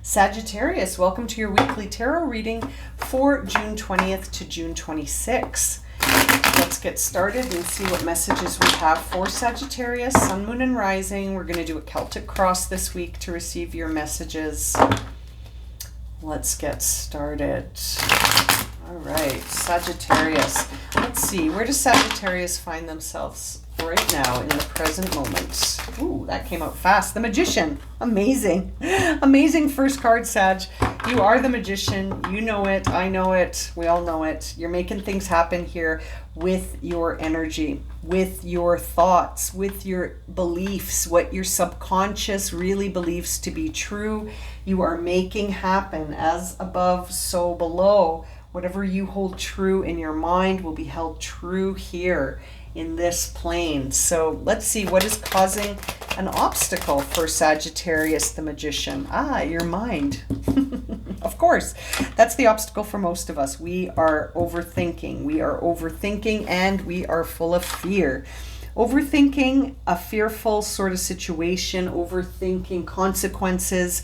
Sagittarius, welcome to your weekly tarot reading for June 20th to June 26th. Let's get started and see what messages we have for Sagittarius, Sun, Moon, and Rising. We're going to do a Celtic cross this week to receive your messages. Let's get started. All right, Sagittarius. Let's see, where does Sagittarius find themselves right now in the present moment? Ooh, that came out fast. The Magician. Amazing. Amazing first card, Sag. You are the Magician. You know it. I know it. We all know it. You're making things happen here with your energy, with your thoughts, with your beliefs, what your subconscious really believes to be true. You are making happen as above, so below. Whatever you hold true in your mind will be held true here in this plane. So let's see what is causing an obstacle for Sagittarius, the Magician. Your mind. Of course, that's the obstacle for most of us. We are overthinking. We are overthinking and we are full of fear. Overthinking a fearful sort of situation, overthinking consequences,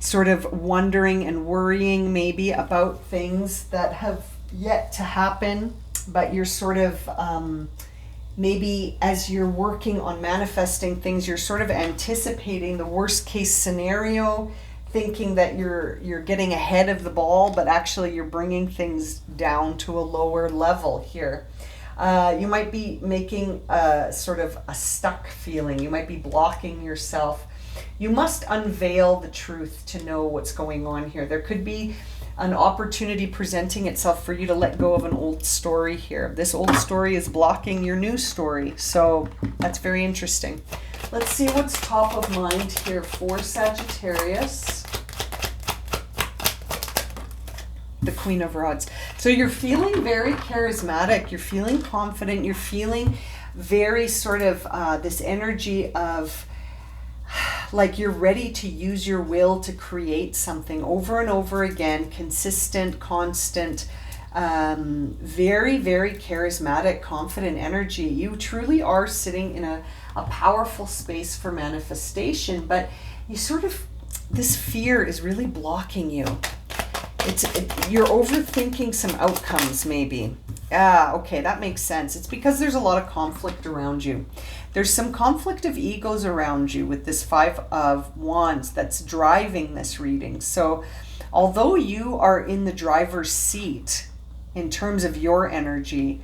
sort of wondering and worrying maybe about things that have yet to happen, but you're sort of maybe as you're working on manifesting things, you're sort of anticipating the worst case scenario, thinking that you're getting ahead of the ball, but actually you're bringing things down to a lower level here. You might be making a sort of a stuck feeling. You might be blocking yourself. You must unveil the truth to know what's going on here. There could be an opportunity presenting itself for you to let go of an old story here. This old story is blocking your new story. So that's very interesting. Let's see what's top of mind here for Sagittarius. The Queen of Rods. So you're feeling very charismatic. You're feeling confident. You're feeling very sort of this energy of like you're ready to use your will to create something over and over again, consistent, constant, very, very charismatic, confident energy. You truly are sitting in a powerful space for manifestation, but you sort of, this fear is really blocking you. You're overthinking some outcomes maybe. Okay, that makes sense. It's because there's a lot of conflict around you. There's some conflict of egos around you with this Five of Wands that's driving this reading. So although you are in the driver's seat in terms of your energy,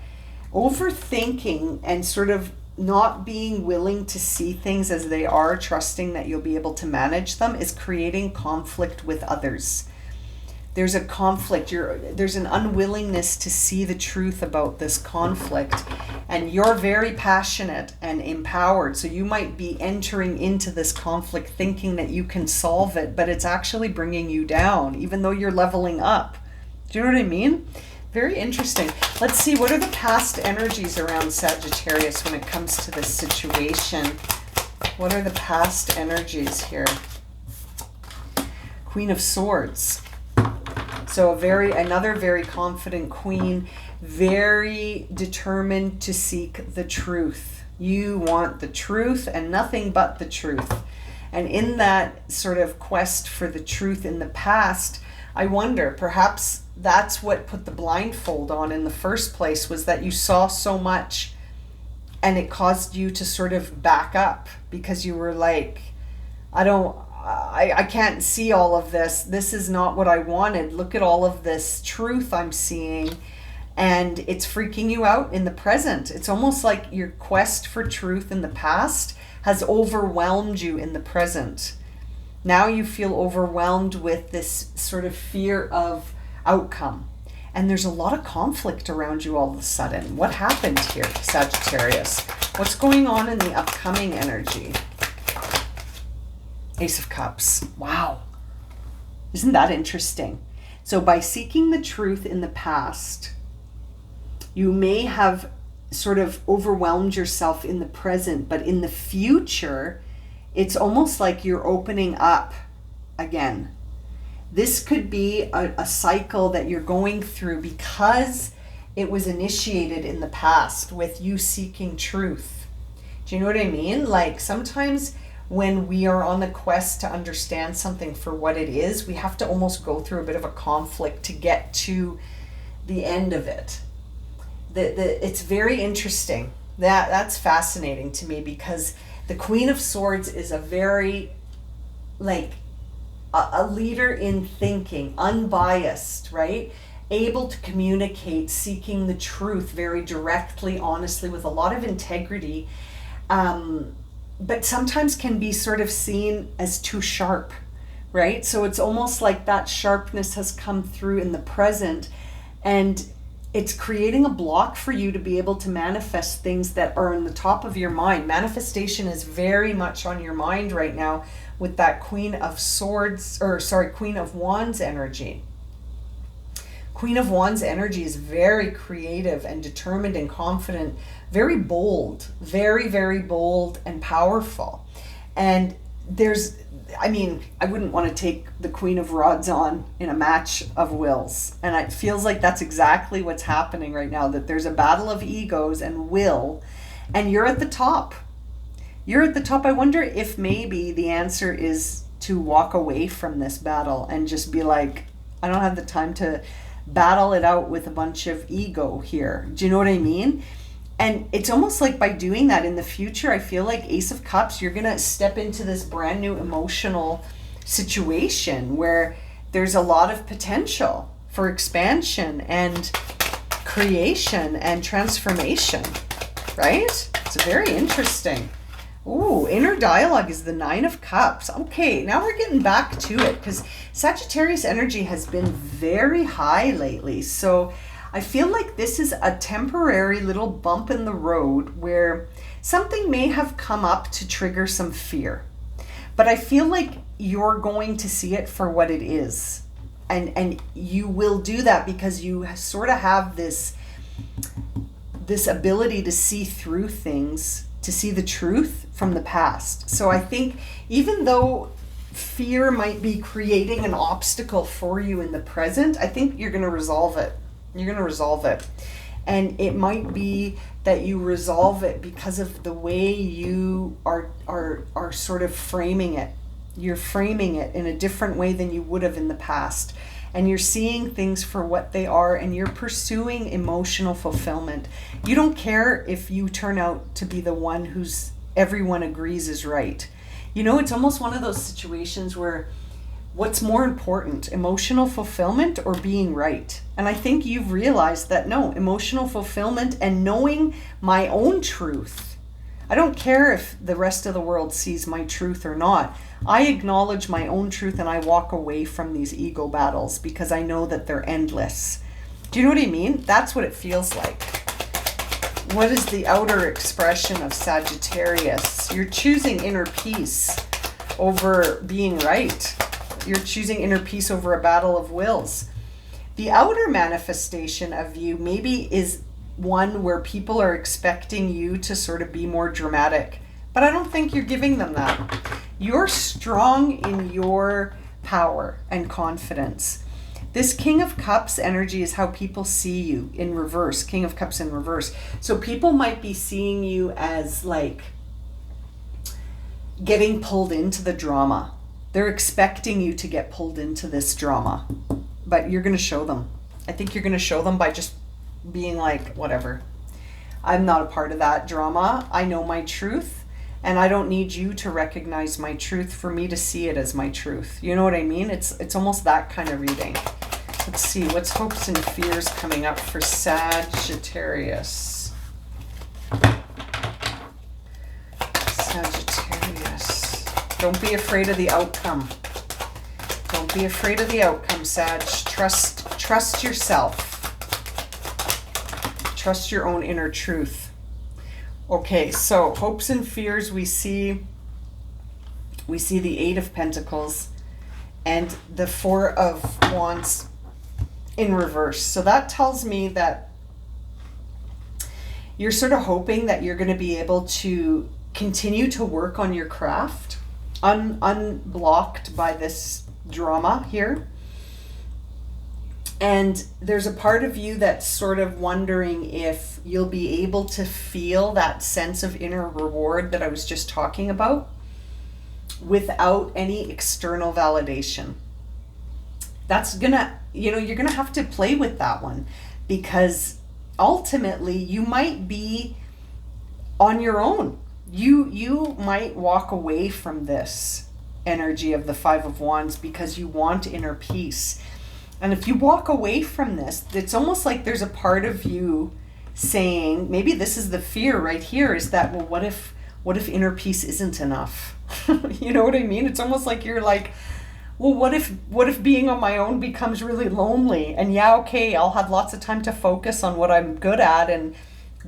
overthinking and sort of not being willing to see things as they are, trusting that you'll be able to manage them, is creating conflict with others. There's a conflict, there's an unwillingness to see the truth about this conflict, and you're very passionate and empowered, so you might be entering into this conflict thinking that you can solve it, but it's actually bringing you down, even though you're leveling up. Do you know what I mean? Very interesting. Let's see, what are the past energies around Sagittarius when it comes to this situation? What are the past energies here? Queen of Swords. So another very confident queen, very determined to seek the truth. You want the truth and nothing but the truth. And in that sort of quest for the truth in the past, I wonder, perhaps that's what put the blindfold on in the first place, was that you saw so much and it caused you to sort of back up because you were like, I can't see all of this. This is not what I wanted. Look at all of this truth I'm seeing. And it's freaking you out in the present. It's almost like your quest for truth in the past has overwhelmed you in the present. Now you feel overwhelmed with this sort of fear of outcome. And there's a lot of conflict around you all of a sudden. What happened here, Sagittarius? What's going on in the upcoming energy? Ace of Cups. Wow. Isn't that interesting? So by seeking the truth in the past, you may have sort of overwhelmed yourself in the present, but in the future, it's almost like you're opening up again. This could be a cycle that you're going through because it was initiated in the past with you seeking truth. Do you know what I mean? Like sometimes when we are on the quest to understand something for what it is, we have to almost go through a bit of a conflict to get to the end of it. It's very interesting. That's fascinating to me, because the Queen of Swords is a very, like, a leader in thinking, unbiased, right? Able to communicate, seeking the truth very directly, honestly, with a lot of integrity, but sometimes can be sort of seen as too sharp, right? So it's almost like that sharpness has come through in the present, and it's creating a block for you to be able to manifest things that are in the top of your mind. Manifestation is very much on your mind right now with that Queen of Wands energy. Queen of Wands energy is very creative and determined and confident, very bold, very, very bold and powerful. And I wouldn't want to take the Queen of Rods on in a match of wills. And it feels like that's exactly what's happening right now, that there's a battle of egos and will, and you're at the top. You're at the top. I wonder if maybe the answer is to walk away from this battle and just be like, I don't have the time to battle it out with a bunch of ego here. Do you know what I mean? And it's almost like by doing that in the future, I feel like Ace of Cups, you're going to step into this brand new emotional situation where there's a lot of potential for expansion and creation and transformation, right? It's very interesting. Ooh, inner dialogue is the Nine of Cups. Okay, now we're getting back to it, because Sagittarius energy has been very high lately. So I feel like this is a temporary little bump in the road where something may have come up to trigger some fear. But I feel like you're going to see it for what it is. And you will do that because you sort of have this ability to see through things, to see the truth from the past. So I think even though fear might be creating an obstacle for you in the present, I think you're going to resolve it. You're going to resolve it. And it might be that you resolve it because of the way you are sort of framing it. You're framing it in a different way than you would have in the past. And you're seeing things for what they are, and you're pursuing emotional fulfillment. You don't care if you turn out to be the one who's everyone agrees is right. You know, it's almost one of those situations where what's more important, emotional fulfillment or being right? And I think you've realized that no, emotional fulfillment and knowing my own truth. I don't care if the rest of the world sees my truth or not. I acknowledge my own truth and I walk away from these ego battles because I know that they're endless. Do you know what I mean? That's what it feels like. What is the outer expression of Sagittarius? You're choosing inner peace over being right. You're choosing inner peace over a battle of wills. The outer manifestation of you maybe is one where people are expecting you to sort of be more dramatic, but I don't think you're giving them that. You're strong in your power and confidence. This King of Cups energy is how people see you in reverse, King of Cups in reverse. So people might be seeing you as like getting pulled into the drama. They're expecting you to get pulled into this drama, but you're going to show them. I think you're going to show them by just being like, whatever. I'm not a part of that drama. I know my truth, and I don't need you to recognize my truth for me to see it as my truth. You know what I mean? It's almost that kind of reading. Let's see, what's hopes and fears coming up for Sagittarius? Sagittarius. Don't be afraid of the outcome. Don't be afraid of the outcome, Sag. Trust yourself. Trust your own inner truth. Okay, so hopes and fears, we see the Eight of Pentacles and the Four of Wands in reverse. So that tells me that you're sort of hoping that you're going to be able to continue to work on your craft, unblocked by this drama here. And there's a part of you that's sort of wondering if you'll be able to feel that sense of inner reward that I was just talking about. without any external validation. That's gonna, you're gonna have to play with that one, because ultimately you might be on your own. You might walk away from this energy of the Five of Wands because you want inner peace. And if you walk away from this, it's almost like there's a part of you saying, maybe this is the fear right here, is that, well, what if inner peace isn't enough? You know what I mean? It's almost like you're like, well, what if being on my own becomes really lonely? And yeah, okay, I'll have lots of time to focus on what I'm good at and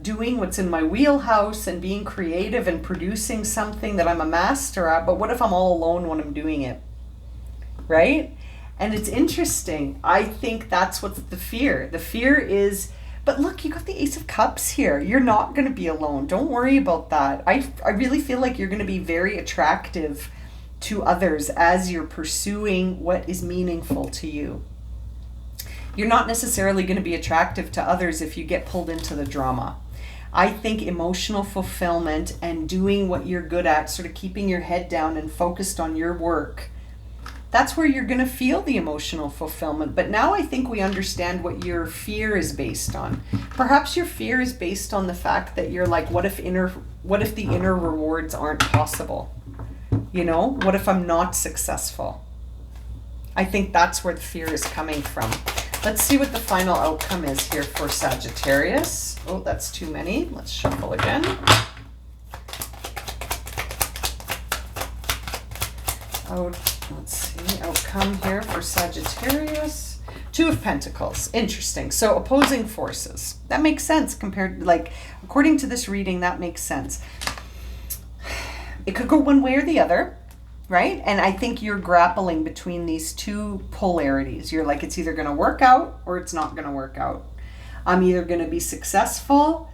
doing what's in my wheelhouse and being creative and producing something that I'm a master at. But what if I'm all alone when I'm doing it? Right? And it's interesting. I think that's what's the fear. The fear is, but look, you got the Ace of Cups here. You're not going to be alone. Don't worry about that. I really feel like you're going to be very attractive to others as you're pursuing what is meaningful to you. You're not necessarily going to be attractive to others if you get pulled into the drama. I think emotional fulfillment and doing what you're good at, sort of keeping your head down and focused on your work, that's where you're going to feel the emotional fulfillment. But now I think we understand what your fear is based on. Perhaps your fear is based on the fact that you're like, what if the inner rewards aren't possible? What if I'm not successful? I think that's where the fear is coming from. Let's see what the final outcome is here for Sagittarius. Oh, that's too many. Let's shuffle again. Let's see, outcome here for Sagittarius. Two of Pentacles. Interesting. So opposing forces. That makes sense according to this reading, that makes sense. It could go one way or the other, right? And I think you're grappling between these two polarities. You're like, it's either going to work out or it's not going to work out. I'm either going to be successful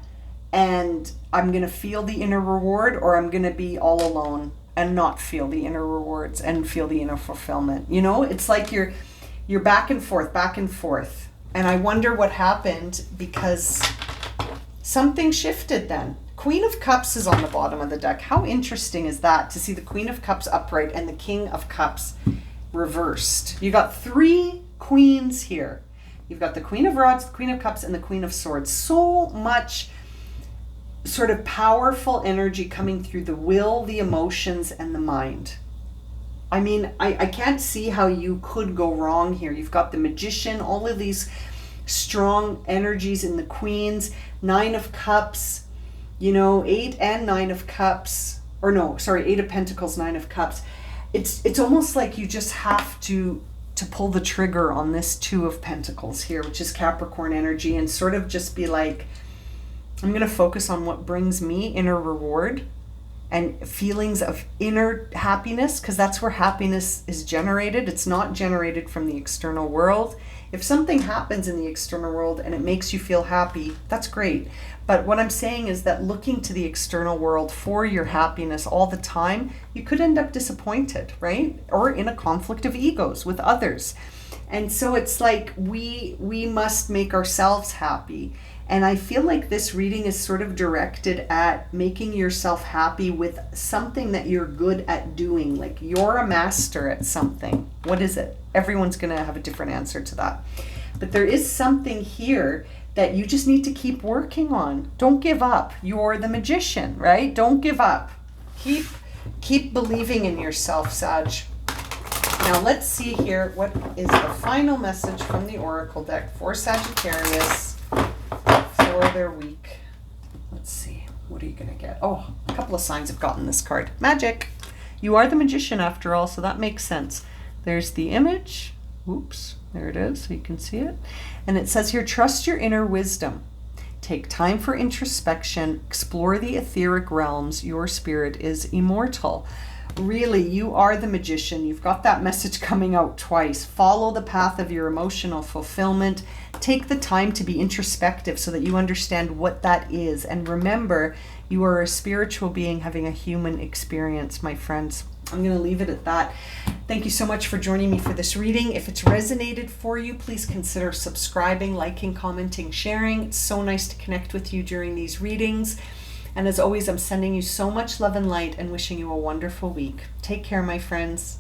and I'm going to feel the inner reward, or I'm going to be all alone and not feel the inner rewards and feel the inner fulfillment. It's like you're back and forth. And I wonder what happened, because something shifted then. Queen of Cups is on the bottom of the deck. How interesting is that, to see the Queen of Cups upright and the King of Cups reversed? You got three queens here. You've got the Queen of Rods, the Queen of Cups, and the Queen of Swords. So much sort of powerful energy coming through the will, the emotions, and the mind. I mean, I can't see how you could go wrong here. You've got the Magician, all of these strong energies in the Queens, Nine of Cups, 8 and 9 of Cups, or no, sorry, 8 of Pentacles, 9 of Cups. It's almost like you just have to pull the trigger on this 2 of Pentacles here, which is Capricorn energy, and sort of just be like, I'm going to focus on what brings me inner reward and feelings of inner happiness, because that's where happiness is generated. It's not generated from the external world. If something happens in the external world and it makes you feel happy, that's great. But what I'm saying is that looking to the external world for your happiness all the time, you could end up disappointed, right? Or in a conflict of egos with others. And so it's like we must make ourselves happy. And I feel like this reading is sort of directed at making yourself happy with something that you're good at doing. Like you're a master at something. What is it? Everyone's going to have a different answer to that. But there is something here that you just need to keep working on. Don't give up. You're the Magician, right? Don't give up. Keep believing in yourself, Sag. Now let's see here, what is the final message from the Oracle deck for Sagittarius for their week. Let's see, what are you going to get? Oh, a couple of signs have gotten this card. Magic. You are the Magician after all, so that makes sense. There's the image. Oops, there it is, so you can see it. And it says here, trust your inner wisdom. Take time for introspection. Explore the etheric realms. Your spirit is immortal. Really, you are the Magician. You've got that message coming out twice. Follow the path of your emotional fulfillment. Take the time to be introspective so that you understand what that is. And remember, you are a spiritual being having a human experience, my friends. I'm going to leave it at that. Thank you so much for joining me for this reading. If it's resonated for you, please consider subscribing, liking, commenting, sharing. It's so nice to connect with you during these readings. And as always, I'm sending you so much love and light and wishing you a wonderful week. Take care, my friends.